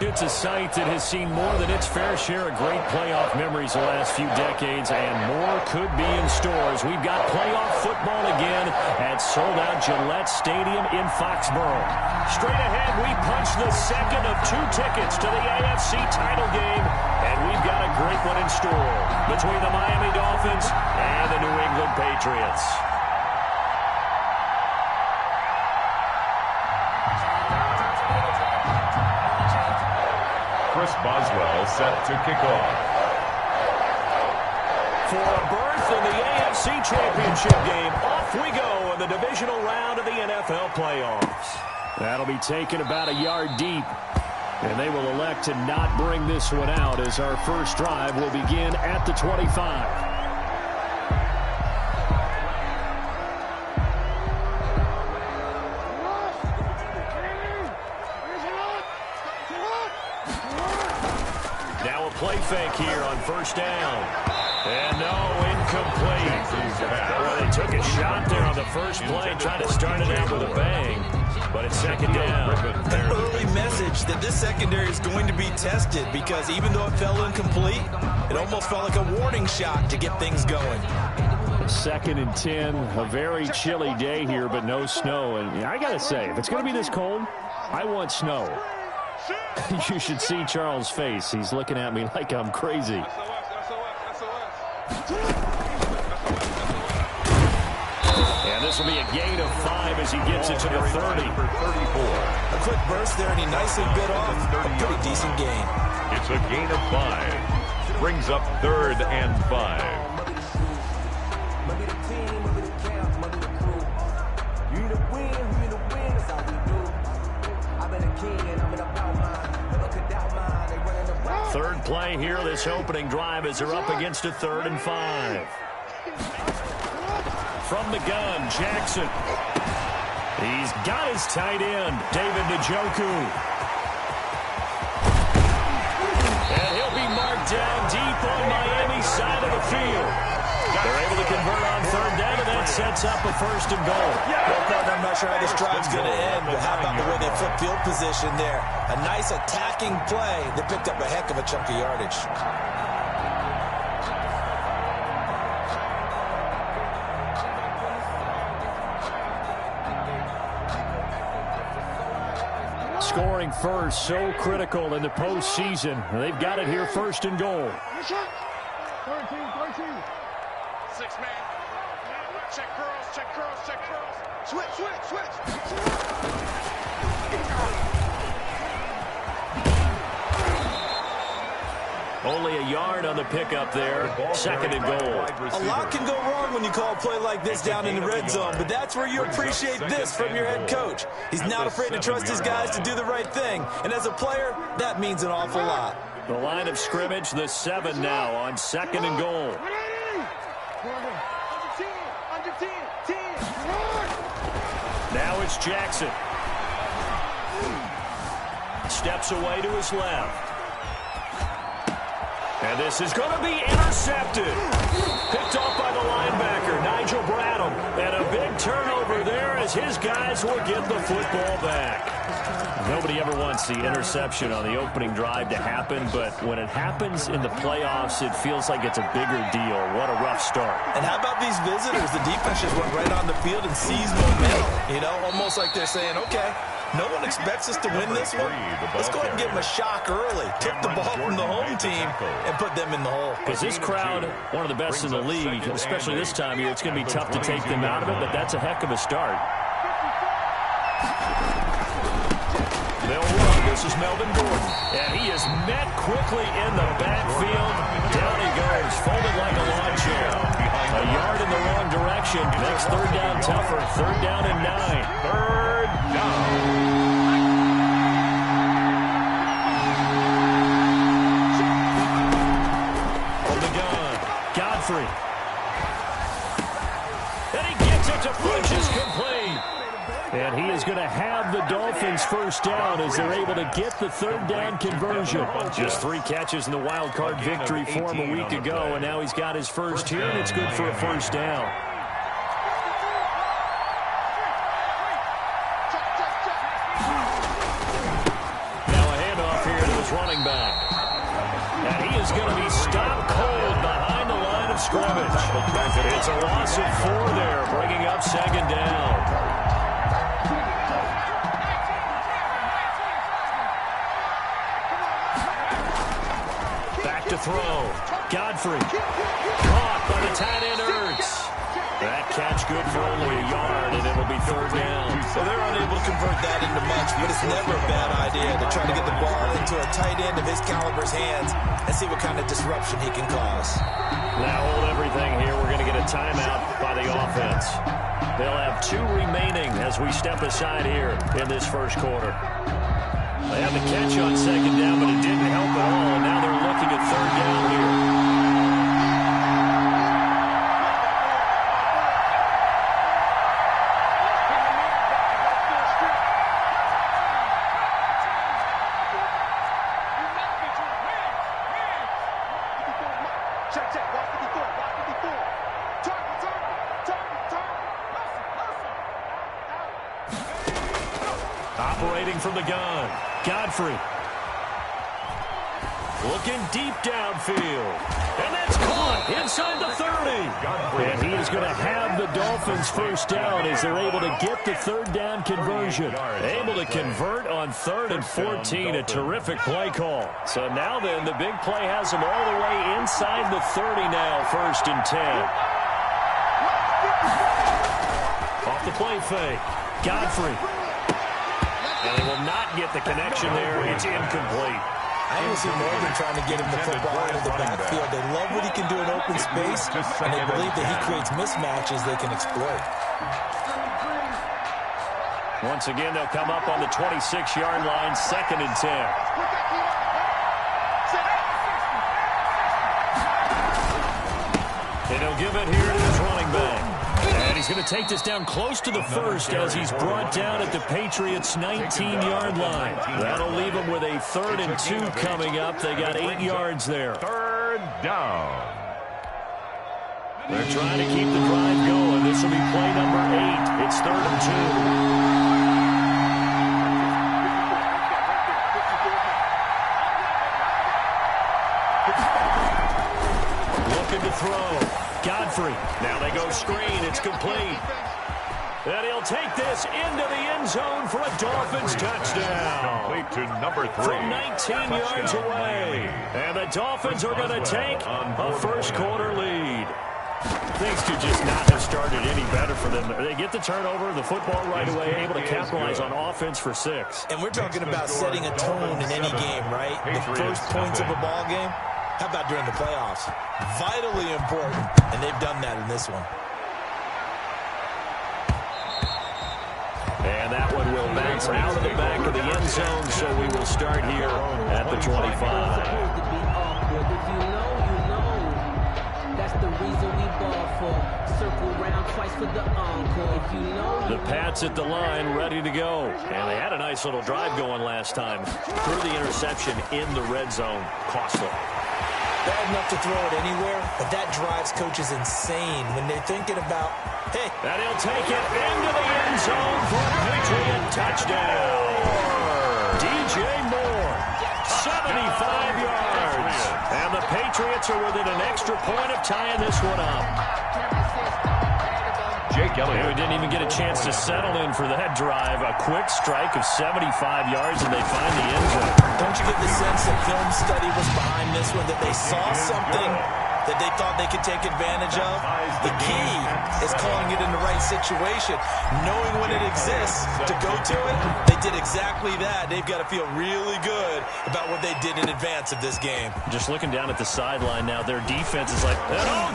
It's a site that has seen more than its fair share of great playoff memories the last few decades, and more could be in stores. We've got playoff football again at sold-out Gillette Stadium in Foxborough. Straight ahead, we punch the second of 2 tickets to the AFC title game, and we've got a great one in store between the Miami Dolphins and the New England Patriots. Chris Boswell set to kick off. For a berth in the AFC Championship game, off we go in the divisional round of the NFL playoffs. That'll be taken about a yard deep, and they will elect to not bring this one out as our first drive will begin at the 25. Play fake here on first down. And no, incomplete. Well, they took a shot there on the first play, trying to start it out with a bang. But it's second down. An early message that this secondary is going to be tested, because even though it fell incomplete, it almost felt like a warning shot to get things going. 2nd and 10, a very chilly day here, but no snow. And I got to say, if it's going to be this cold, I want snow. You should see Charles' face. He's looking at me like I'm crazy. And this will be a gain of 5 as he gets it to the 30. A quick burst there, and he nicely bit off a pretty decent gain. It's a gain of 5. Brings up 3rd and 5. Third play here, this opening drive, as they're up against a 3rd and 5. From the gun, Jackson. He's got his tight end, David Njoku. And he'll be marked down deep on Miami's side of the field. They're able to convert on 3rd down, and that sets up a 1st and goal. Well, I'm not sure how this drive's going to end, but how about the way they flip field position there? A nice attacking play that picked up a heck of a chunk of yardage. Scoring first, so critical in the postseason. They've got it here, 1st and goal. 6-man. Check curls. Switch. Only a yard on the pickup there. 2nd and goal. A lot can go wrong when you call a play like this down in the red zone, but that's where you appreciate this from your head coach. He's not afraid to trust his guys to do the right thing, and as a player, that means an awful lot. The line of scrimmage, the 7 now on 2nd and goal. Now it's Jackson. Steps away to his left. And this is going to be intercepted. Picked off by the linebacker, Nigel Bradham. And a big turnover there as his guys will get the football back. Nobody ever wants the interception on the opening drive to happen, but when it happens in the playoffs, it feels like it's a bigger deal. What a rough start. And how about these visitors? The defense just went right on the field and seized momentum. You know, almost like they're saying, okay, no one expects us to win this one. Let's go ahead and give them a shock early. Took the ball from the home team and put them in the hole. Because this crowd, one of the best in the league, especially this time of year, it's going to be tough to take them out of it, but that's a heck of a start. They'll run. This is Melvin Gordon. And he is met quickly in the backfield. Down he goes, folded like a lawn chair. A yard in the wrong direction. Makes 3rd down tougher. 3rd down and 9. 3rd down. From the gun, Godfrey. And he gets it to Funches complete. And he is going to have the Dolphins 1st down as they're able to get the 3rd down conversion. Just 3 catches in the wild card victory for him a week ago, and now he's got his first here, and it's good for a 1st down. Now a handoff here to is going to be stopped cold behind the line of scrimmage. It's a loss of 4 there, bringing up second down. Back to throw. Godfrey. Caught by the tight end, Ertz. That catch good for only a yard, and it'll be third down. So they're unable to convert that into much, but it's never a bad idea to try to get the ball into a tight end of his caliber's hands and see what kind of disruption he can cause. Now hold everything here. We're going to get a timeout by the offense. They'll have 2 remaining as we step aside here in this first quarter. They had the catch on second down, but it didn't help at all, and now they're looking at third down here. Operating from the gun, Godfrey. Looking deep downfield. And that's caught inside the 30. And he is going to have the Dolphins first down as they're able to get the third down conversion. Able to convert on 3rd and 14. A terrific play call. So now then, the big play has them all the way inside the 30 now, 1st and 10. Off the play fake. Godfrey. And they will not get the connection there. It's incomplete. I don't see Morgan trying to get him the football out of the backfield. They love what he can do in open space, and they believe that he creates mismatches they can exploit. Once again, they'll come up on the 26-yard line, 2nd and 10. And he'll give it here to his running back. And he's going to take this down close to the 1st as he's brought down at the Patriots' 19-yard line. That'll leave him with a 3rd and 2 coming up. They got 8 yards there. Third down. They're trying to keep the drive going. This will be play number 8. It's 3rd and 2. Throw. Godfrey. Now they go screen. It's complete. And he'll take this into the end zone for a Dolphins touchdown. Complete to number 3. From 19 yards away. And the Dolphins are going to take a first quarter lead. Things could just not have started any better for them. They get the turnover, the football right away, able to capitalize on offense for 6. And we're talking about setting a tone in any game, right? The first points of a ball game. How about during the playoffs? Vitally important, and they've done that in this one. And that one will bounce out of the back of the end zone, so we will start here at the 25. The Pats at the line, ready to go. And they had a nice little drive going last time. Threw the interception in the red zone. Costly. Bad enough to throw it anywhere, but that drives coaches insane when they're thinking about, hey. And he'll take it into the end zone for a Patriot touchdown. DJ Moore, 75 yards. And the Patriots are within an extra point of tying this one up. Jake Elliott. We didn't even get a chance to settle in for that drive. A quick strike of 75 yards, and they find the end zone. Don't you get the sense that film study was behind this one, that they saw something that they thought they could take advantage of? The key is calling it in the right situation, knowing when it exists to go to it. They did exactly that. They've got to feel really good about what they did in advance of this game. Just looking down at the sideline now, their defense is like,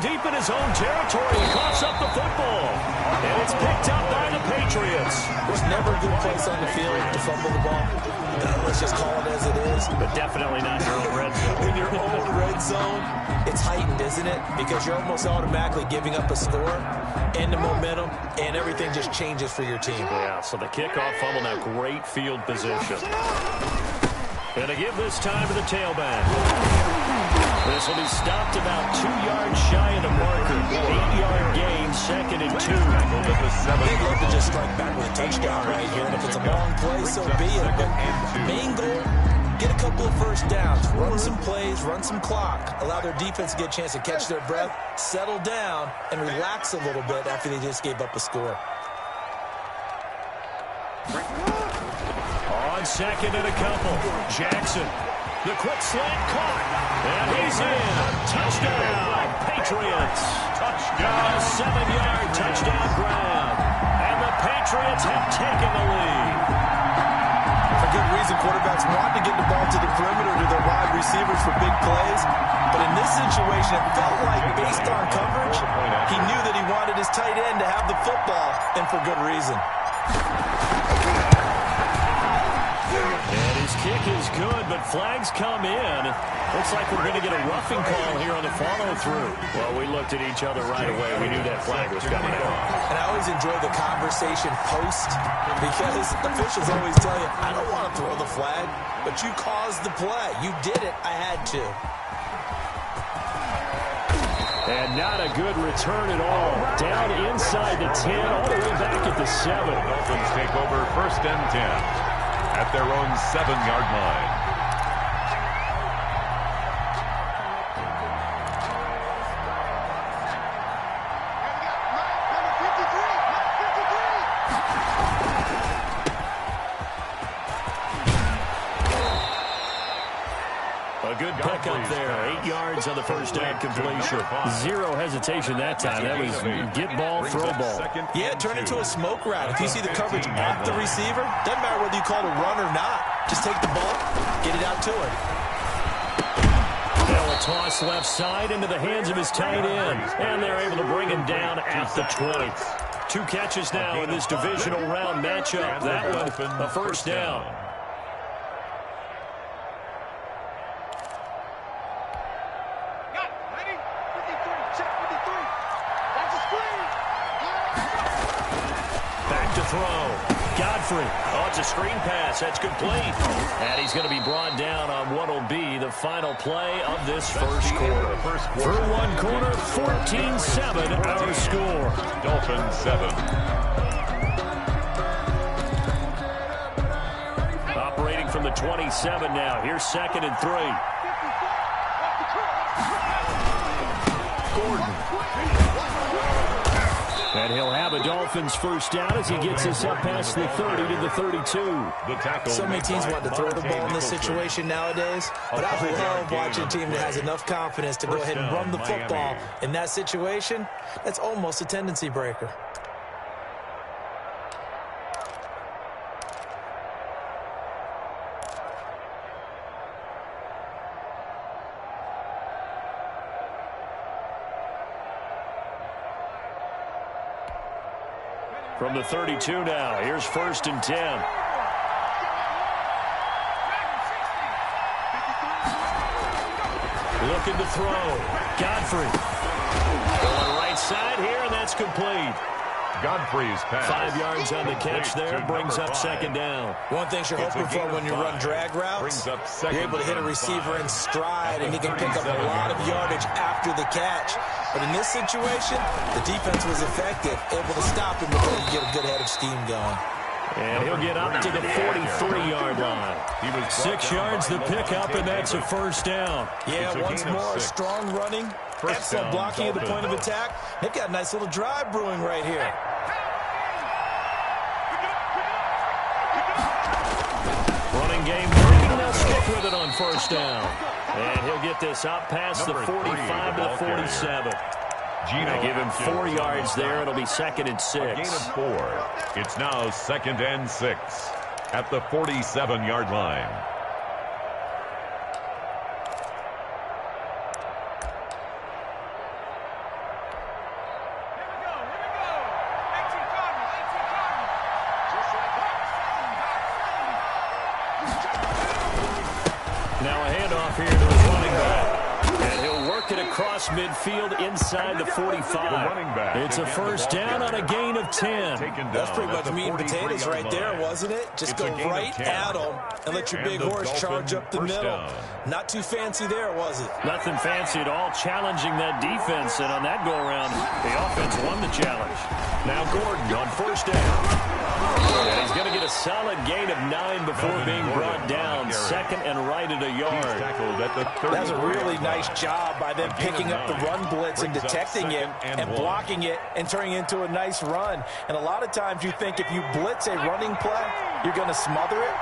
deep in his own territory. He coughs up the football. And it's picked up by the Patriots. There's never a good place on the field to fumble the ball. Let's just call it as it is. But definitely not your own red zone. In your own red zone, it's heightened, isn't it? Because you're almost automatically giving up a score and the momentum, and everything just changes for your team. Yeah, so the kickoff fumble, now great field position. And to give this time to the tailback. This will be stopped about 2 yards shy of the marker. 8-yard gain, 2nd and 2. They'd love to just strike back with a touchdown right here. And if it's a long play, so be it. But main goal, get a couple of first downs, run some plays, run some clock, allow their defense to get a chance to catch their breath, settle down, and relax a little bit after they just gave up a score. On second and a couple, Jackson. The quick slant caught. And he's in. Touchdown, Patriots. Touchdown. A 7-yard touchdown grab. And the Patriots have taken the lead. For good reason, quarterbacks want to get the ball to the perimeter to their wide receivers for big plays. But in this situation, it felt like, based on coverage, he knew that he wanted his tight end to have the football, and for good reason. And his kick is good, but flags come in. Looks like we're going to get a roughing call here on the follow-through. Well, we looked at each other right away. We knew that flag was coming out. And I always enjoy the conversation post, because officials always tell you, I don't want to throw the flag, but you caused the play. You did it. I had to. And not a good return at all. Down inside the 10, all the way back at the 7. Dolphins take over 1st and 10 at their own 7-yard line. A good pickup there. 8 yards on the first down completion. Zero hesitation that time. That was get ball, throw ball. Yeah, turn into a smoke route. If you see the coverage off the receiver, doesn't matter whether you call it a run or not. Just take the ball, get it out to him. Now a toss left side into the hands of his tight end. And they're able to bring him down at the 20. 2 catches now in this divisional round matchup. That one, a first down. Oh, it's a screen pass. That's complete. And he's going to be brought down on what will be the final play of this first quarter. Through one quarter, 14-7 our score. Dolphins 7. Operating from the 27 now. Here's 2nd and 3. Gordon. And he'll have a Dolphins first down as he gets us up past the 30 to the 32. So many teams want to throw the ball in this situation nowadays, but I love watching a team that has enough confidence to go ahead and run the football. In that situation, that's almost a tendency breaker. From the 32 now, here's 1st and 10. Looking to throw. Godfrey. Going right side here, and that's complete. Godfrey's pass. 5 yards on the catch there, brings up 2nd down. One thing you're hoping for when you run drag routes, you're able to hit a receiver in stride, and he can pick up a lot of yardage after the catch. But in this situation, the defense was effective, able to stop him before you get a good head of steam going. And he'll get up to the 43-yard line. 6 yards the pickup, and that's a first down. Yeah, once more, strong running, excellent blocking at the point of attack. They've got a nice little drive brewing right here. Running game working. They'll stick with it on first down. And he'll get this up past the 45 to the 47. They give him 4 yards there. It'll be 2nd and 6. A gain of 4. It's now 2nd and 6 at the 47-yard line. Now a handoff here to his running back. And he'll work it across midfield inside the 45. It's a first down on a gain of 10. That's pretty much meat and potatoes right there, wasn't it? Just go right at them and let your big horse charge up the middle. Not too fancy there, was it? Nothing fancy at all, challenging that defense. And on that go-around, the offense won the challenge. Now Gordon on first down. And he's going to get a solid gain of 9 before being brought down. Second and right at a yard. That's a really nice job by them picking up the run blitz and detecting it and blocking it and turning it into a nice run. And a lot of times you think if you blitz a running play, you're going to smother it.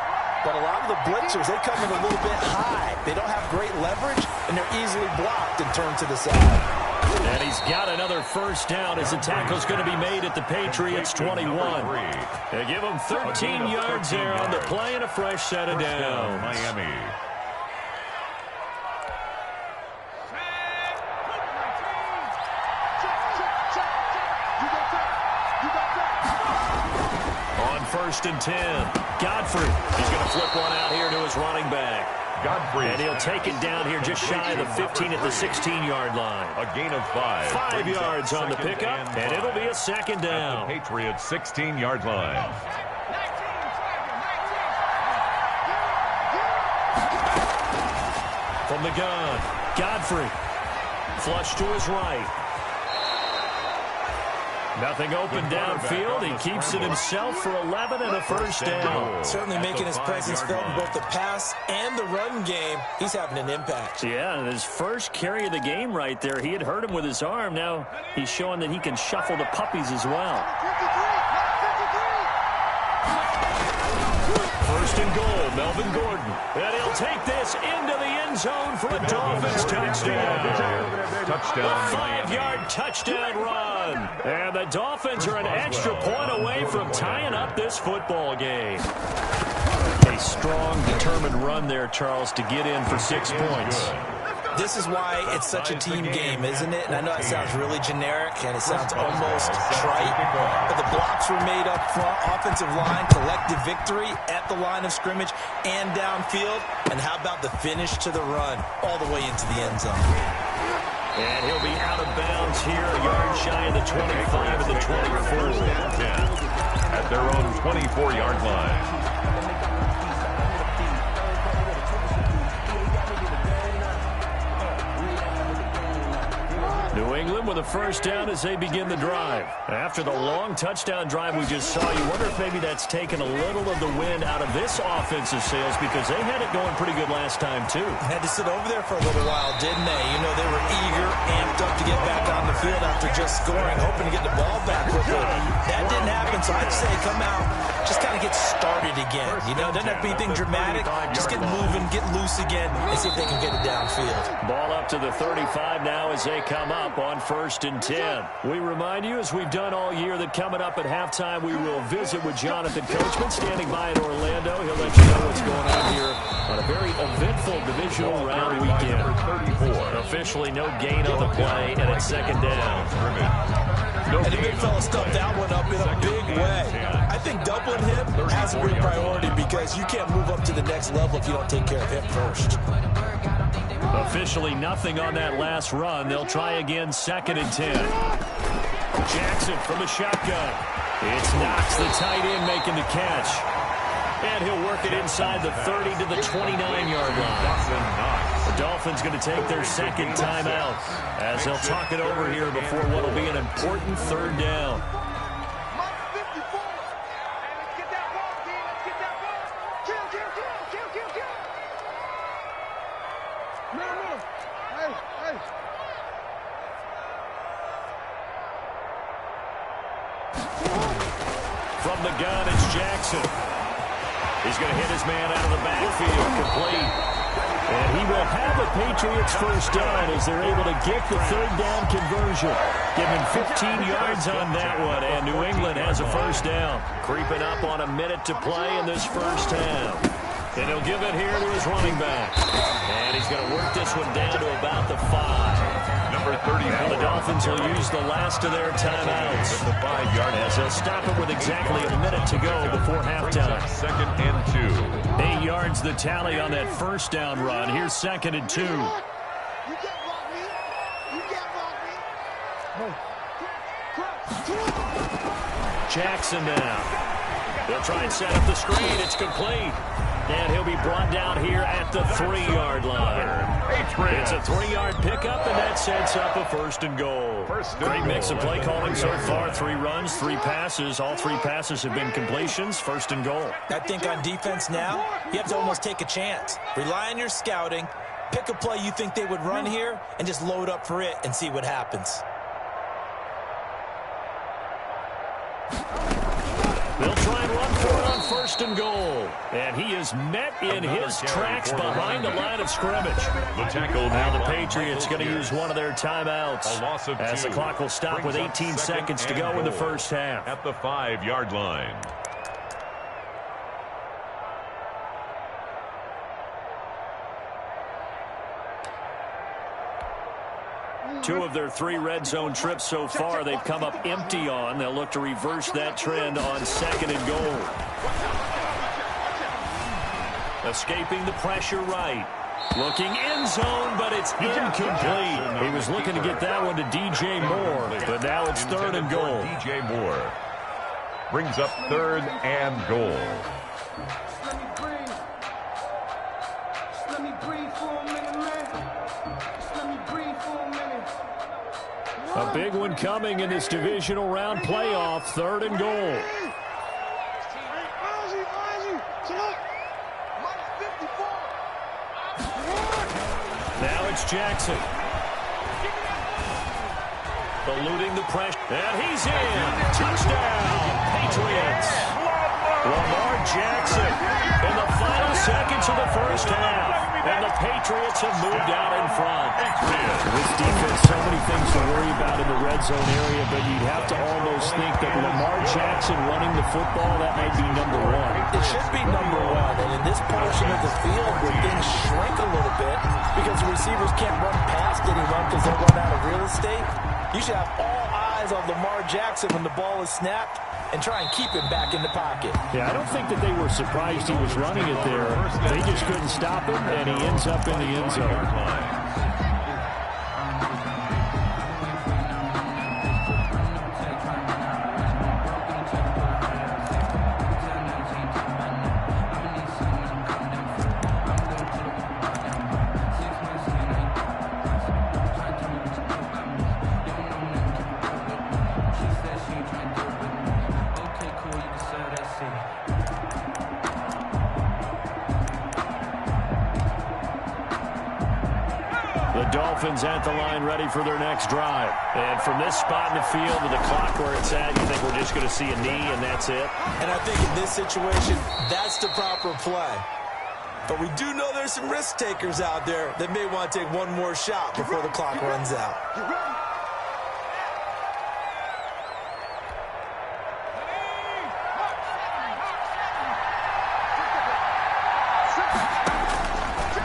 But a lot of the blitzers, they come in a little bit high. They don't have great leverage, and they're easily blocked and turned to the side. And he's got another first down as the tackle's going to be made at the Patriots 21. They give him 13 yards there on the play and a fresh set of downs. Miami. On first and 10, Godfrey. He's going to flip one out here to his running back. Godfrey. And he'll take it down here just shy of the 15 at the 16-yard line. A gain of 5. 5 yards on the pickup, and it'll be a second down. At the Patriots 16-yard line. From the gun, Godfrey. Flush to his right. Nothing open downfield. He keeps it himself for 11 and a first down. Certainly making his presence felt in both the pass and the run game. He's having an impact. Yeah, and his first carry of the game right there, he had hurt him with his arm. Now he's showing that he can shuffle the puppies as well. First and goal, Melvin Gordon. And he'll take this into the end zone for a Dolphins touchdown. Touchdown. 5-yard touchdown run. And the Dolphins are an extra point away from tying up this football game. A strong, determined run there, Charles, to get in for 6 points. This is why it's such a team game, isn't it? And I know it sounds really generic and it sounds almost trite, but the blocks were made up front, offensive line, collective victory at the line of scrimmage and downfield. And how about the finish to the run all the way into the end zone? And he'll be out of bounds here, a yard shy of the 25 of the 24. At their own 24-yard line. New England with a first down as they begin the drive. After the long touchdown drive we just saw, you wonder if maybe that's taken a little of the wind out of this offensive sails because they had it going pretty good last time, too. Had to sit over there for a little while, didn't they? You know, they were eager, amped up to get back on the field after just scoring, hoping to get the ball back quickly. That didn't happen, so I'd say come out, just kind of get started again. You know, doesn't have to be anything dramatic. Just get moving, get loose again, and see if they can get it downfield. Ball up to the 35 now as they come up on first and 10. We remind you, as we've done all year, that coming up at halftime, we will visit with Jonathan Coachman standing by in Orlando. He'll let you know what's going on here on a very eventful divisional round weekend. Officially no gain on the play, and it's second down. And the big fella stuffed that one up in a big way. I think doubling him has a big priority because you can't move up to the next level if you don't take care of him first. Officially nothing on that last run. They'll try again, second and 10. Jackson from the shotgun. It's Knox, the tight end, making the catch. And he'll work it inside the 30 to the 29-yard line. The Dolphins going to take their second timeout as they'll talk it over here before what will be an important third down. From the gun, it's Jackson. He's going to hit his man out of the backfield, complete. And he will have a Patriots first down as they're able to get the third down conversion. Give him 15 yards on that one, and New England has a first down. Creeping up on a minute to play in this first half. And he'll give it here to his running back. And he's going to work this one down to about the 5. Number 34. The Dolphins will use the last of their timeouts. At the 5-yard as they'll stop it with exactly a minute to go before halftime. Second and 2. 8 yards the tally on that first down run. Here's second and 2. You can't block me. You can't block me. Jackson now. They'll try and set up the screen. It's complete. And he'll be brought down here at the 3-yard line. It's a 3-yard pickup, and that sets up a first and goal. Great mix of play calling so far. 3 runs, 3 passes. All 3 passes have been completions. First and goal. I think on defense now, you have to almost take a chance. Rely on your scouting. Pick a play you think they would run here, and just load up for it and see what happens. They'll try and run for it on first and goal. And he is met in his tracks behind the line of scrimmage. The tackle now the Patriots going to use one of their timeouts as the clock will stop with 18 seconds to go in the first half. At the 5-yard line. Two of their 3 red zone trips so far they've come up empty on. They'll look to reverse that trend on second and goal. Escaping the pressure right. Looking end zone, but it's incomplete. He was looking to get that one to DJ Moore, but now it's third and goal. DJ Moore brings up third and goal. A big one coming in this divisional round playoff, third and goal. Now it's Jackson. Eluding the pressure. And he's in. Touchdown, Patriots. Lamar Jackson in the final seconds of the first half. And the Patriots have moved out in front. This defense, so many things to worry about in the red zone area, but you'd have to almost think that Lamar Jackson running the football, that might be number 1. It should be number 1. And in this portion of the field where things shrink a little bit because the receivers can't run past anyone because they'll run out of real estate, you should have all eyes on Lamar Jackson when the ball is snapped and try and keep him back in the pocket. Yeah, I don't think that they were surprised he was running it there. They just couldn't stop him, and he ends up in the end zone. Dolphins at the line ready for their next drive. And from this spot in the field with the clock where it's at, you think we're just going to see a knee and that's it? And I think in this situation, that's the proper play. But we do know there's some risk takers out there that may want to take one more shot before the clock runs out.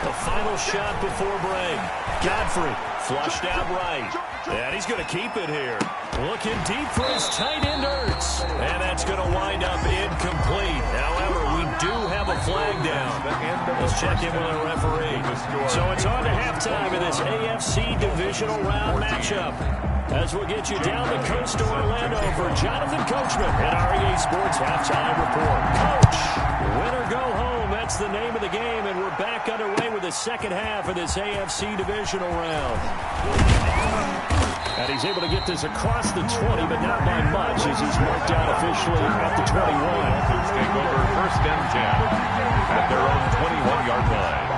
The final shot before break. Godfrey flushed out right. And he's going to keep it here. Looking deep for his tight end Ertz. And that's going to wind up incomplete. However, we do have a flag down. Let's check in with our referee. So it's on to halftime in this AFC divisional round matchup. As we'll get you down the coast to Orlando for Jonathan Coachman at our EA Sports Halftime Report. Coach, win or go home, that's the name of the game, and we're back underway with the second half of this AFC divisional round. And he's able to get this across the 20, but not by much as he's marked out officially at the 21. Dolphins take over first and 10 at their own 21-yard line.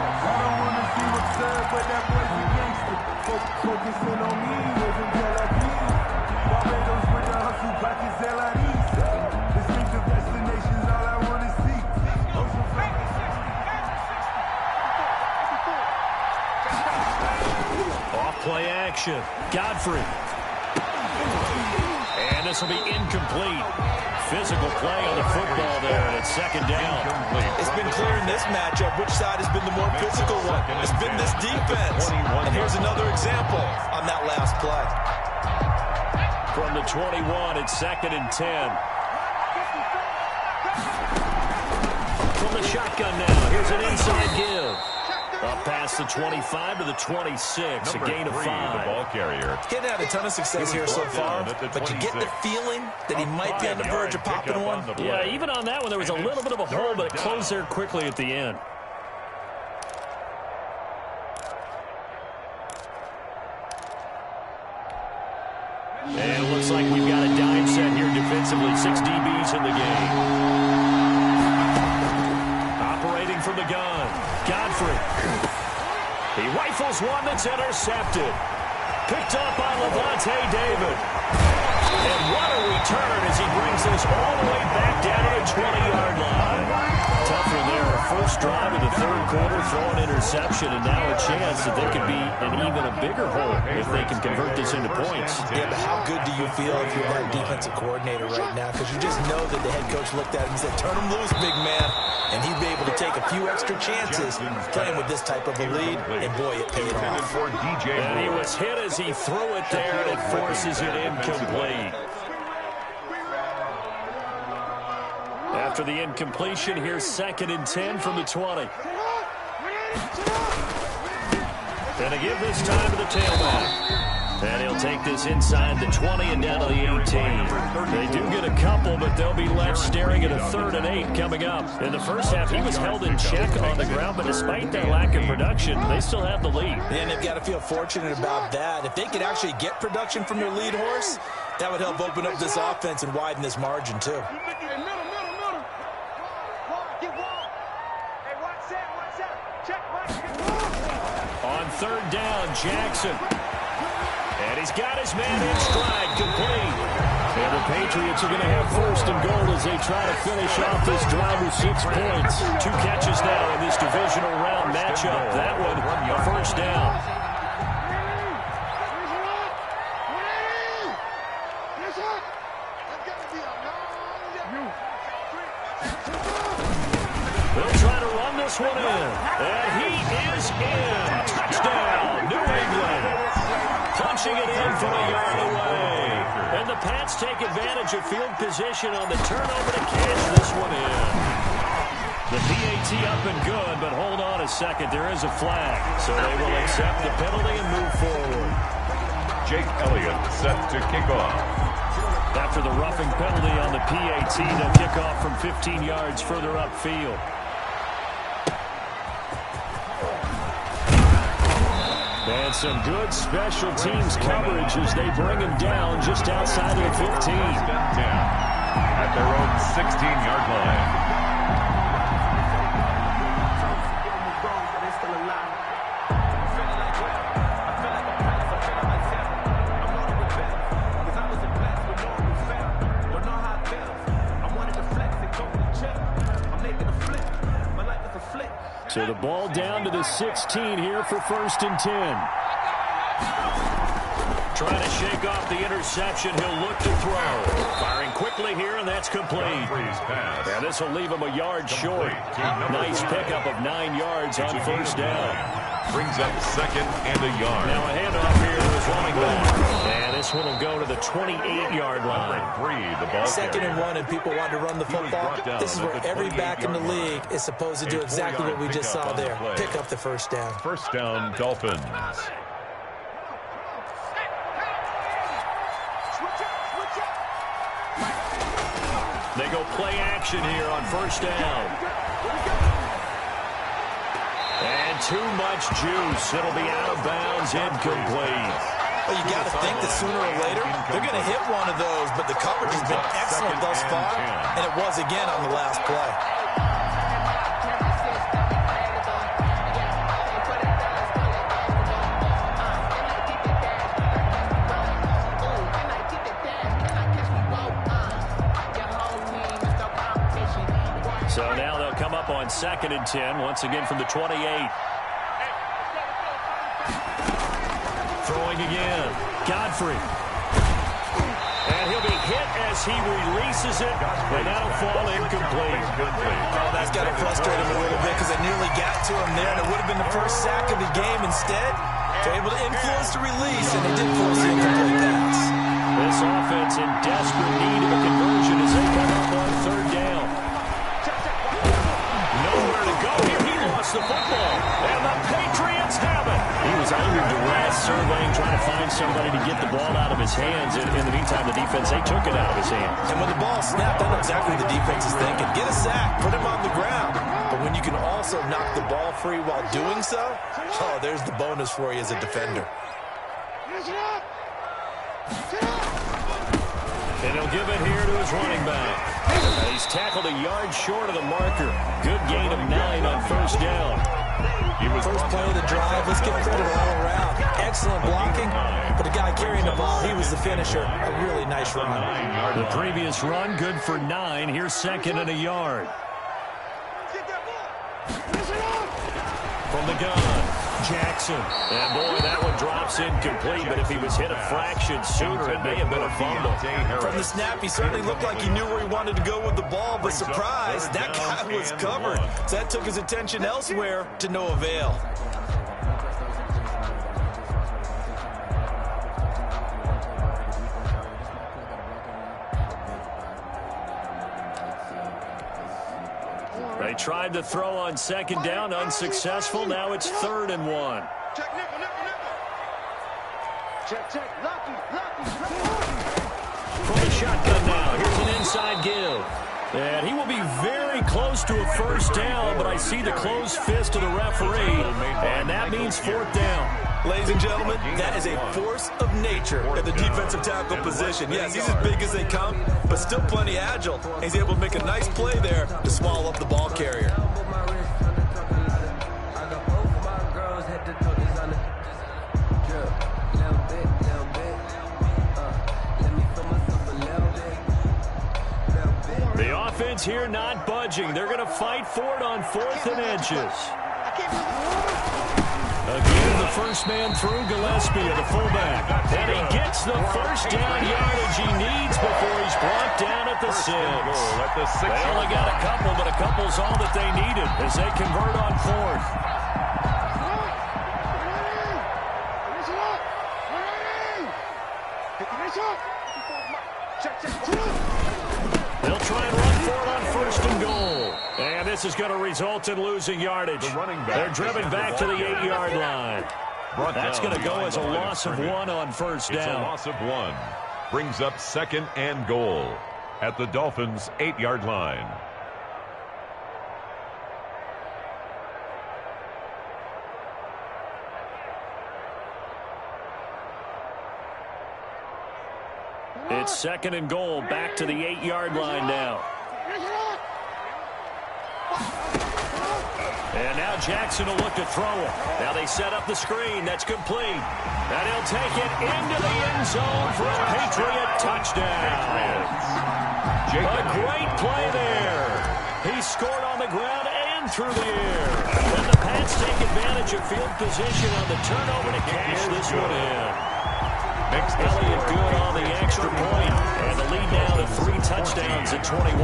Play action. Godfrey. And this will be incomplete. Physical play on the football there, and it's second down. It's been clear in this matchup which side has been the more physical one. It's been this defense. And here's another example on that last play. From the 21, it's second and 10. From the shotgun now, here's an inside give. Up past the 25 to the 26, Number a gain of 3, 5. the ball carrier. Getting had a ton of success here so far, but you get the feeling that he might be on the verge of popping one. Yeah, even on that one, there was a little bit of a hole, but it closed there quickly at the end. And it looks like we've got a dime set here defensively. 6 DBs in the game. Operating from the gun, Godfrey. He rifles one that's intercepted. Picked up by Levante David. And what a return as he brings this all the way back down to the 20-yard line. Tough one there. First drive of the third quarter, throw an interception, and now a chance that there could be an even a bigger hole if they can convert this into points. Yeah, but how good do you feel if you're that defensive coordinator right now? Because you just know that the head coach looked at him and said, turn him loose, big man. And he'd be able to take a few extra chances playing with this type of a lead, and boy, it paid off. And he was hit as he threw it there, and it forces it incomplete. After the incompletion, here's 2nd and 10 from the 20. And to give this time to the tailback. And he'll take this inside the 20 and down to the 18. They do get a couple, but they'll be left staring at a 3rd and 8 coming up. In the first half, he was held in check on the ground, but despite their lack of production, they still have the lead. And they've got to feel fortunate about that. If they could actually get production from their lead horse, that would help open up this offense and widen this margin, too. On 3rd down, Jackson. And he's got his man in stride, complete. And the Patriots are going to have 1st and goal as they try to finish off this drive with 6 points. 2 catches now in this divisional round matchup. That one, a 1st down. They'll try to run this one in. And he is in. Touchdown, New England. Punching it in from a yard away. And the Pats take advantage of field position on the turnover to catch this one in. The PAT up and good, but hold on a second. There is a flag. So they will accept the penalty and move forward. Jake Elliott set to kick off. After the roughing penalty on the PAT, they'll kick off from 15 yards further upfield. And some good special teams coverage as they bring him down just outside of the 15. At their own 16-yard line. So the ball down to the 16 here for 1st and 10. Trying to shake off the interception. He'll look to throw. Firing quickly here, and that's complete. And this will leave him a yard short. Nice pickup of 9 yards on 1st down. Brings up 2nd and a yard. Now a handoff here to his running back. And this one will go to the 28-yard line. 2nd and 1, and people want to run the football. This is where every back in the league is supposed to do exactly what we just saw there. Pick up the 1st down. 1st down, Dolphins. They go play action here on 1st down. And too much juice. It'll be out of bounds, incomplete. Well, you got to think that sooner or later they're going to hit one of those, but the coverage has been excellent thus far, and it was again on the last play. So now they'll come up on 2nd and 10, once again from the 28. Throwing again. Godfrey. And he'll be hit as he releases it, and that'll fall incomplete. Oh, that's got to frustrate him a little bit because they nearly got to him there, and it would have been the first sack of the game. Instead, they're able to influence the release, and they did force the incomplete pass. This offense in desperate need of a conversion as they come up on 3rd down. Nowhere to go here. He lost the football. And the snap, I know exactly what the defense is thinking. Get a sack, put him on the ground. But when you can also knock the ball free while doing so, oh, there's the bonus for you as a defender. And he'll give it here to his running back. And he's tackled a yard short of the marker. Good gain of 9 on first down. First play of the drive, let's give credit all around. Excellent blocking, but the guy carrying the ball, he was the finisher. A really nice run. The previous run, good for 9. Here's second and a yard. From the gun, Jackson. And boy, that one drops incomplete, but if he was hit a fraction sooner, it may have been a fumble. From the snap, he certainly looked like he knew where he wanted to go with the ball, but surprise, that guy was covered. So that took his attention elsewhere to no avail. They tried to throw on second down, unsuccessful. Now it's 3rd and 1. Check, nickel, nickel, nickel. Check, lucky. From the shotgun now, here's an inside give. And he will be very close to a first down, but I see the closed fist of the referee, and that means 4th down. Ladies and gentlemen, that is a force of nature at the defensive tackle position. Yes, he's as big as they come, but still plenty agile. He's able to make a nice play there to swallow up the ball carrier. The offense here not budging. They're going to fight for it on 4th and inches. Again, the first man through, Gillespie, the fullback. And he gets the first down yardage he needs before he's brought down at the 6. They only got a couple, but a couple's all that they needed as they convert on 4th. They'll try and run for it on 1st and goal. And this is going to result in losing yardage. They're driven back to the 8-yard line. That's going to go as a loss of 1 on first down. It's a loss of 1. Brings up 2nd and goal at the Dolphins' 8-yard line. It's 2nd and goal, back to the 8-yard line now. And now Jackson will look to throw it. Now they set up the screen. That's complete. And he'll take it into the end zone for a Patriot touchdown. A great play there. He scored on the ground and through the air. And the Pats take advantage of field position on the turnover to cash this one in. Elliott good on the extra point, and the lead now to 3 touchdowns at 21.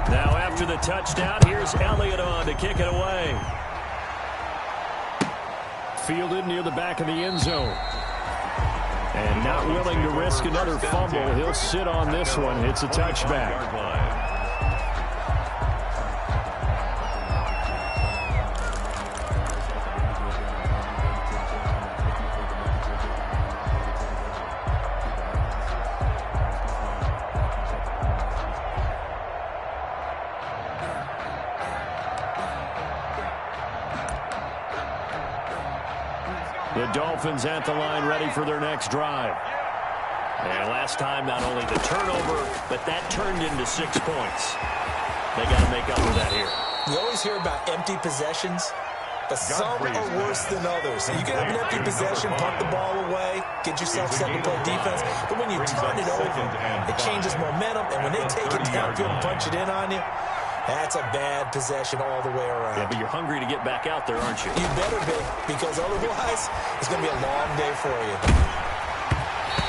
Now after the touchdown, here's Elliott on to kick it away. Fielded near the back of the end zone. And not willing to risk another fumble. He'll sit on this one. It's a touchback. The Dolphins at the line, ready for their next drive. And last time, not only the turnover, but that turned into 6 points. They got to make up for that here. You always hear about empty possessions, but some are worse than others. You can have an empty possession, punt the ball away, get yourself set to play defense, but when you turn it over, it changes momentum, and when they take it downfield and punch it in on you, that's a bad possession all the way around. Yeah, but you're hungry to get back out there, aren't you? You better be, because otherwise, it's going to be a long day for you.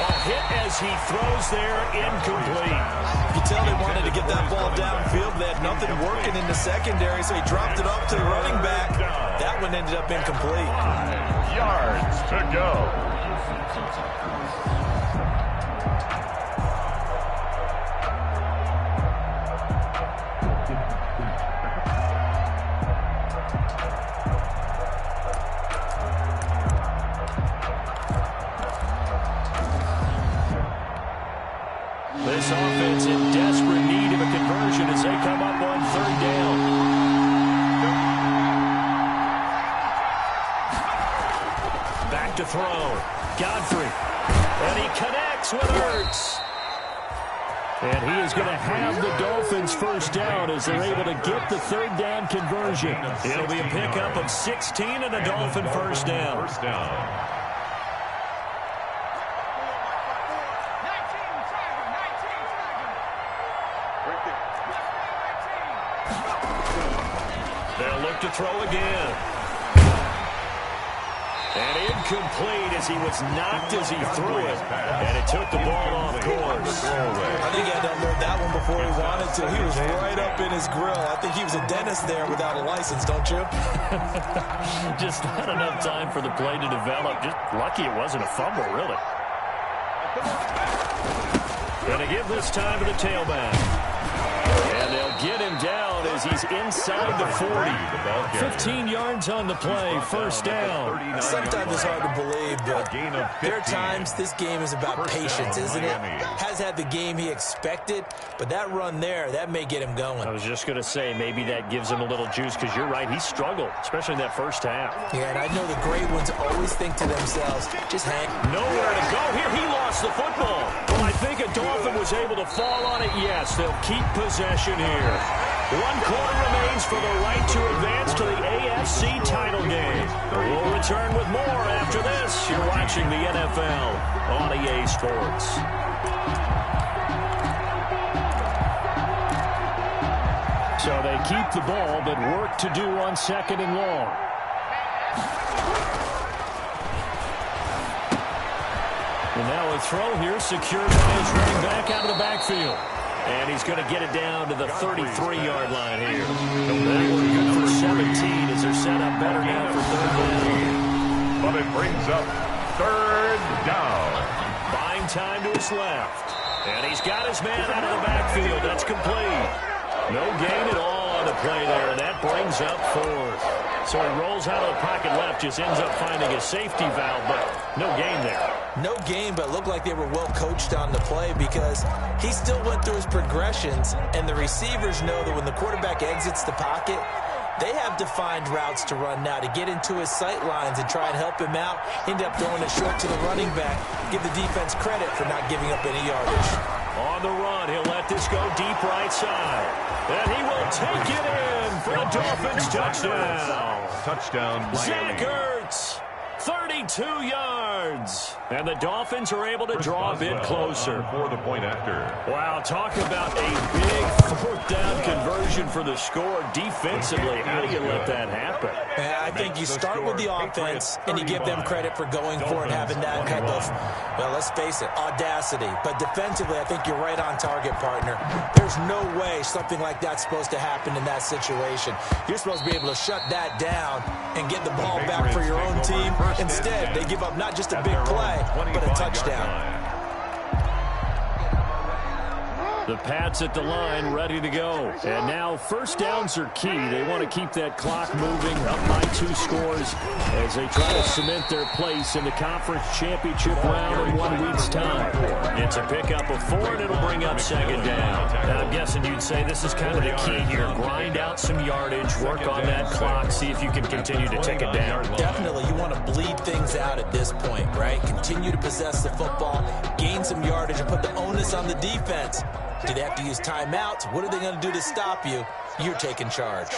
A hit as he throws there, incomplete. You can tell they wanted to get that ball downfield. They had nothing working in the secondary, so he dropped it off to the running back. That one ended up incomplete. 5 yards to go. This offense in desperate need of throw. Godfrey. And he connects with Ertz. And he is going to have the Dolphins first down as they're able to get the third down conversion. It'll be a pickup of 16 and a Dolphin first down. First down. They'll look to throw again. And incomplete as he was knocked as he threw it. And it took the ball off course. I think he had to unload that one before he wanted to. He was right up in his grill. I think he was a dentist there without a license, don't you? Just not enough time for the play to develop. Just lucky it wasn't a fumble, really. Going to give this time to the tailback. And they'll get him down as he's inside the 40. 15 yards on the play, first down. Sometimes it's hard to believe, but there are times this game is about patience, isn't it? Has had the game he expected, but that run there, that may get him going. I was just going to say, maybe that gives him a little juice, because you're right, he struggled, especially in that first half. Yeah, and I know the great ones always think to themselves, just hang. Nowhere to go here. He lost the football. Well, I think a Dolphin was able to fall on it. Yes, they'll keep possession here. 1 quarter remains for the right to advance to the AFC title game. We'll return with more after this. You're watching the NFL on EA Sports. So they keep the ball, but work to do on 2nd and long. And now a throw here secured by his running back out of the backfield. And he's going to get it down to the 33-yard line here. That was good for 17 as they're set up better now for third down. But it brings up third down. Buying time to his left. And he's got his man out of the backfield. That's complete. No gain at all on the play there, and that brings up 4th. So he rolls out of the pocket left, just ends up finding a safety valve, but no gain there. No gain, but looked like they were well coached on the play because he still went through his progressions, and the receivers know that when the quarterback exits the pocket, they have defined routes to run now to get into his sight lines and try and help him out. End up throwing it short to the running back. Give the defense credit for not giving up any yardage. On the run, he'll let this go deep right side. And he will take it in for a Dolphins touchdown. Touchdown, Miami. Zach Ertz, 32 yards. And the Dolphins are able to draw a bit closer. For the point after. Wow, talk about a big 4th down conversion for the score defensively. How do you let that happen? I think you start with the offense and you give them credit for going for it, having that type of, well, let's face it, audacity. But defensively, I think you're right on target, partner. There's no way something like that's supposed to happen in that situation. You're supposed to be able to shut that down and get the ball back for your own team. Instead, they give up not just a big play, but a touchdown. The Pats at the line, ready to go. And now first downs are key. They want to keep that clock moving up by 2 scores as they try to cement their place in the conference championship round in 1 week's time. It's a pickup of 4, and it'll bring up 2nd down. And I'm guessing you'd say this is kind of the key here. Grind out some yardage, work on that clock, see if you can continue to take it down. Definitely, you want to bleed things out at this point, right? Continue to possess the football, gain some yardage, and put the onus on the defense. Do they have to use timeouts? What are they going to do to stop you? You're taking charge.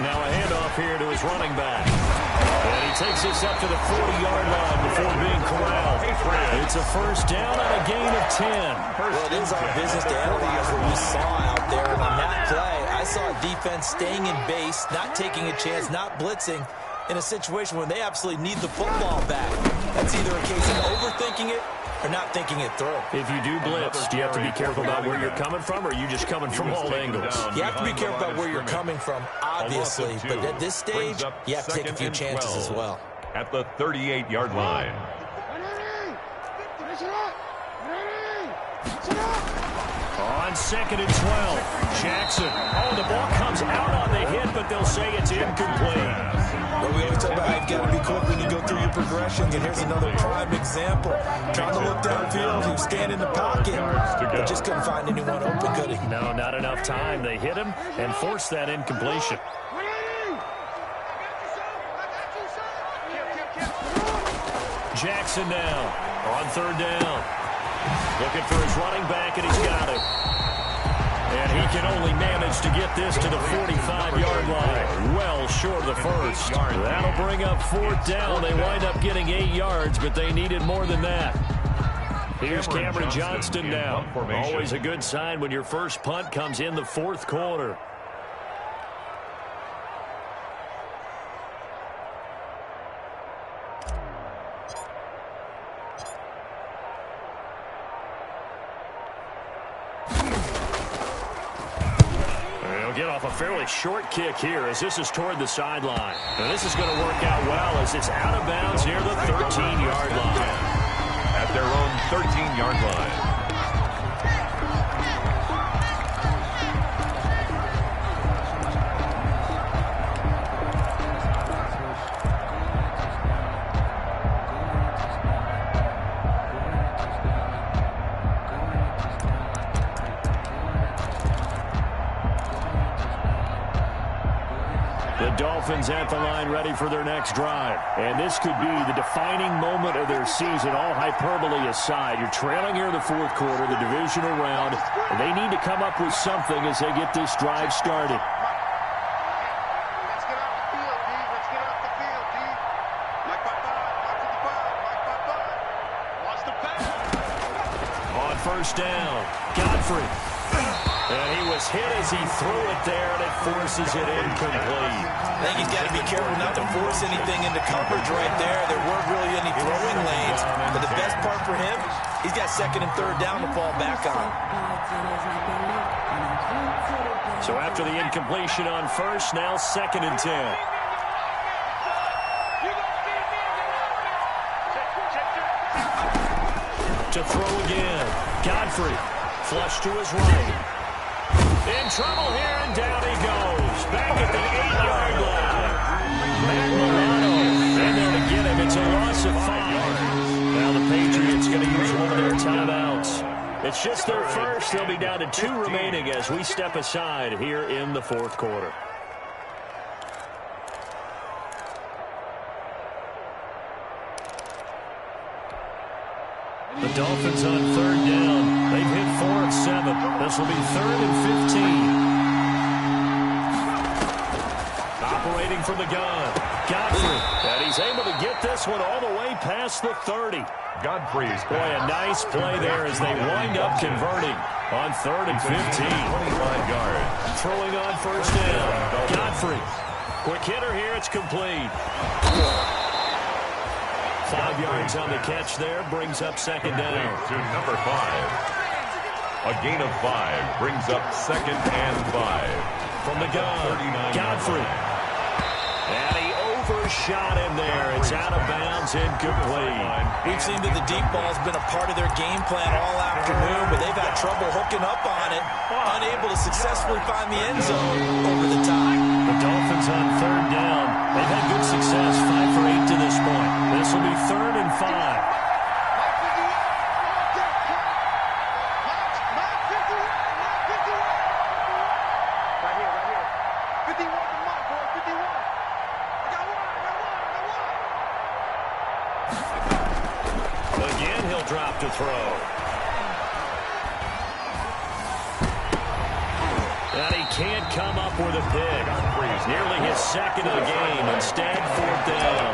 Now a handoff here to his running back. And he takes this up to the 40-yard line before being corralled. It's a first down on a gain of 10. Well, it is our business to analyze what we saw out there. And on that play, I saw a defense staying in base, not taking a chance, not blitzing in a situation where they absolutely need the football back. That's either a case of overthinking it or not thinking it through. If you do blitz, do you have to be careful about where you're coming from, or are you just coming from all angles? You have to be careful about where you're coming from, obviously. But at this stage, you have to take a few chances as well. At the 38-yard line. On 2nd and 12, Jackson. Oh, the ball comes out on the hit, but they'll say it's incomplete. But we always talk about how you've got to be quick when you go through your progressions, and here's another prime example. Trying to look downfield, he was standing in the pocket, but just couldn't find anyone open, could he? No, not enough time. They hit him and forced that incompletion. Jackson now on third down. Looking for his running back, and he's got it. And he can only manage to get this to the 45-yard line. Well short of the first. That'll bring up fourth down. They wind up getting 8 yards, but they needed more than that. Here's Cameron Johnston now. Always a good sign when your first punt comes in the fourth quarter. Get off a fairly short kick here as this is toward the sideline. Now this is going to work out well as it's out of bounds near the 13-yard line. At their own 13-yard line. Dolphins at the line ready for their next drive. And this could be the defining moment of their season, all hyperbole aside. You're trailing here in the fourth quarter, the divisional round, and they need to come up with something as they get this drive started. Let's get off the field, D. Let's get off the field, D. Mike Bye-Bye. Watch the ball. Mike Bye-Bye. Watch the pass. On first down, Godfrey. And he was hit as he threw it there, and it forces it incomplete. I think he's got to be careful not to force anything into coverage right there. There weren't really any throwing lanes. But the best part for him, he's got second and third down to fall back on. So after the incompletion on first, now second and 10. To throw again. Godfrey. Flush to his right. In trouble here, and down he goes. Back at the 8-yard line. Matt Milano in there to get him. It's a loss of 5. Now the Patriots going to use one of their timeouts. It's just their first. They'll be down to 2 remaining as we step aside here in the fourth quarter. The Dolphins on third down. They've hit 4 of 7. This will be third and 15. Operating from the gun. Godfrey. And he's able to get this one all the way past the 30. Godfrey's Boy, a nice play there as they wind up converting on third and 15. 25 yards. Throwing on first down. Godfrey. Quick hitter here. It's complete. 5 yards on the catch there, brings up second down. To number 5. A gain of 5 brings up second and 5. From the gun, Godfrey. And he overshot him there. It's out of bounds, incomplete. We've seen that the deep ball's been a part of their game plan all afternoon, but they've had trouble hooking up on it, unable to successfully find the end zone over the top. The Dolphins on third down. They've had good success, 5 for 8 to this point. This will be third and 5. Again, he'll drop to throw. And he can't come up with a pick. Nearly his second of the game. Instead, fourth down.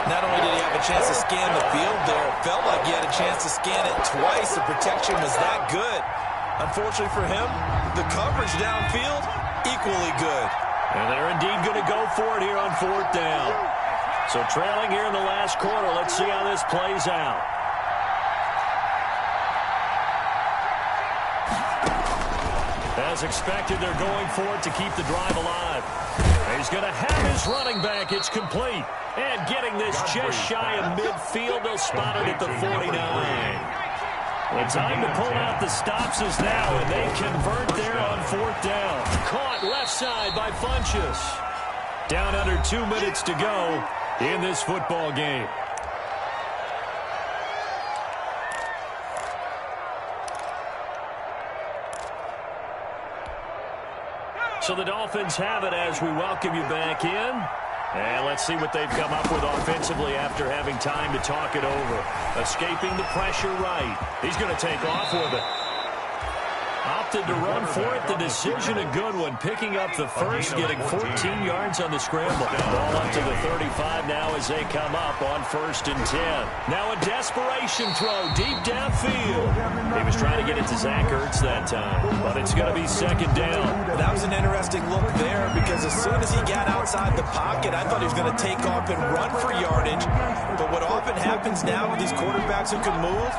Not only did he have a chance to scan the field there, it felt like he had a chance to scan it twice. The protection was that good. Unfortunately for him, the coverage downfield, equally good. And they're indeed going to go for it here on fourth down. So trailing here in the last quarter, let's see how this plays out. As expected, they're going for it to keep the drive alive. He's going to have his running back. It's complete. And getting this just shy of midfield, they'll spot it at the 49. The time to pull out the stops is now, and they convert there on fourth down. Caught left side by Funchess. Down under 2 minutes to go in this football game. So the Dolphins have it as we welcome you back in. And let's see what they've come up with offensively after having time to talk it over. Escaping the pressure right. He's going to take off with it. Opted to run for it. The decision a good one. Picking up the first, getting 14 yards on the scramble. Ball up to the 35 now as they come up on 1st and 10. Now a desperation throw deep downfield. He was trying to get it to Zach Ertz that time, but it's going to be 2nd down. That was an interesting look there because as soon as he got outside the pocket, I thought he was going to take off and run for yardage. But what often happens now with these quarterbacks who can move,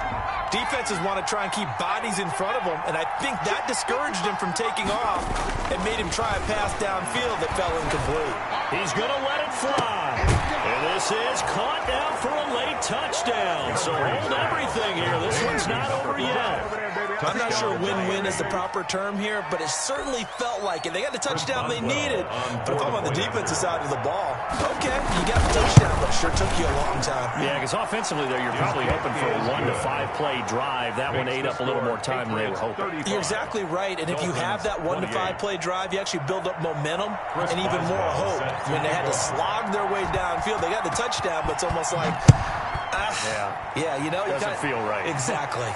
defenses want to try and keep bodies in front of them, and I think that discouraged him from taking off and made him try a pass downfield that fell incomplete. He's going to let it fly. And this is caught now for a late touchdown. So hold everything here. This one's not over yet. I'm not sure win-win is the proper term here, but it certainly felt like it. They got the touchdown they needed. But if I'm on the defensive side of the ball, okay, you got the touchdown, but it sure took you a long time. Yeah, because offensively there, you're probably hoping for a 1 to 5 play drive. That one ate up a little more time than they were hoping. You're exactly right, and if you have that 1 to 5 play drive, you actually build up momentum and even more hope. When they had to slog their way downfield, they got the touchdown, but it's almost like, yeah, you know, doesn't feel right. Exactly.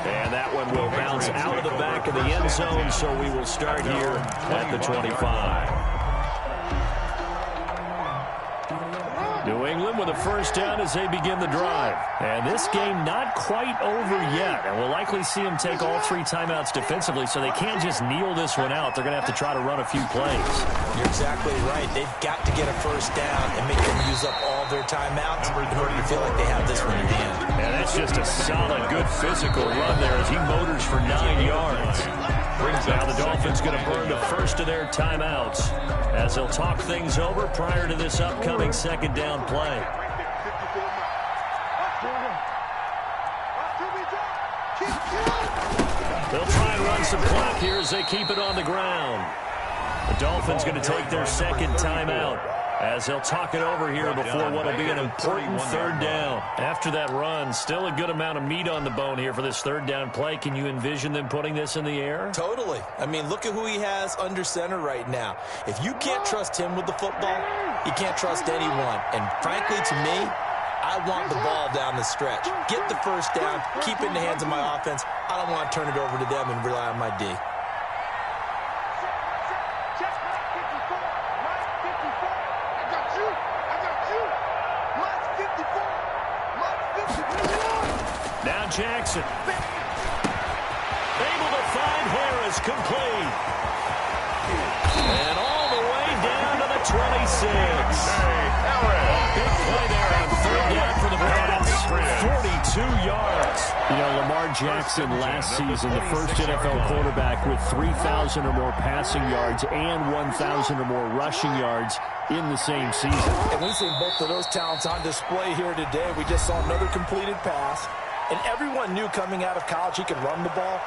And that one will bounce out of the back of the end zone, so we will start here at the 25. New England with a 1st down as they begin the drive. And this game not quite over yet. And we'll likely see them take all 3 timeouts defensively, so they can't just kneel this one out. They're going to have to try to run a few plays. You're exactly right. They've got to get a 1st down and make them use up all their timeouts in order to feel like they have this one in hand. And that's just a solid, good physical run there as he motors for 9 yards. Now the Dolphins going to burn the first of their timeouts as they'll talk things over prior to this upcoming 2nd down play. They'll try and run some clock here as they keep it on the ground. The Dolphins going to take their 2nd timeout as they'll talk it over here before what will be an important 3rd down. After that run, still a good amount of meat on the bone here for this 3rd down play. Can you envision them putting this in the air? Totally. I mean, look at who he has under center right now. If you can't trust him with the football, you can't trust anyone. And frankly, to me, I want the ball down the stretch. Get the 1st down, keep it in the hands of my offense. I don't want to turn it over to them and rely on my D. Now Jackson. Able to find Harris complete. And all the way down to the 26. Big play there on 3rd down for the Pats. 42 yards. You know, Lamar Jackson last season, the first NFL quarterback with 3,000 or more passing yards and 1,000 or more rushing yards in the same season. And we've seen both of those talents on display here today. We just saw another completed pass. And everyone knew coming out of college he could run the ball.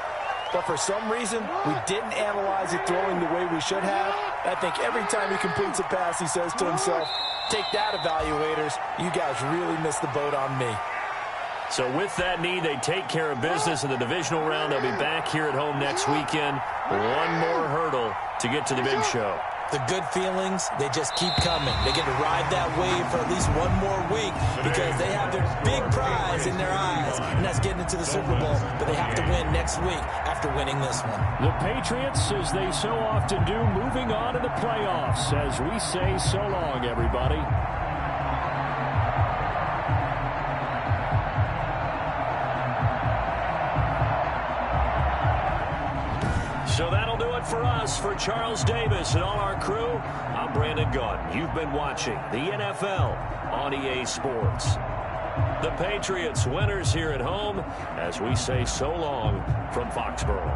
But for some reason, we didn't analyze it throwing the way we should have. I think every time he completes a pass, he says to himself, take that, evaluators. You guys really missed the boat on me. So with that need, they take care of business in the divisional round. They'll be back here at home next weekend. One more hurdle to get to the big show. The good feelings, they just keep coming. They get to ride that wave for at least one more week because they have their big prize in their eyes, and that's getting into the Super Bowl. But they have to win next week after winning this one. The Patriots, as they so often do, moving on to the playoffs as we say so long, everybody. So that'll do it for us. For Charles Davis and all our crew, I'm Brandon Gunn. You've been watching the NFL on EA Sports. The Patriots winners here at home as we say so long from Foxborough.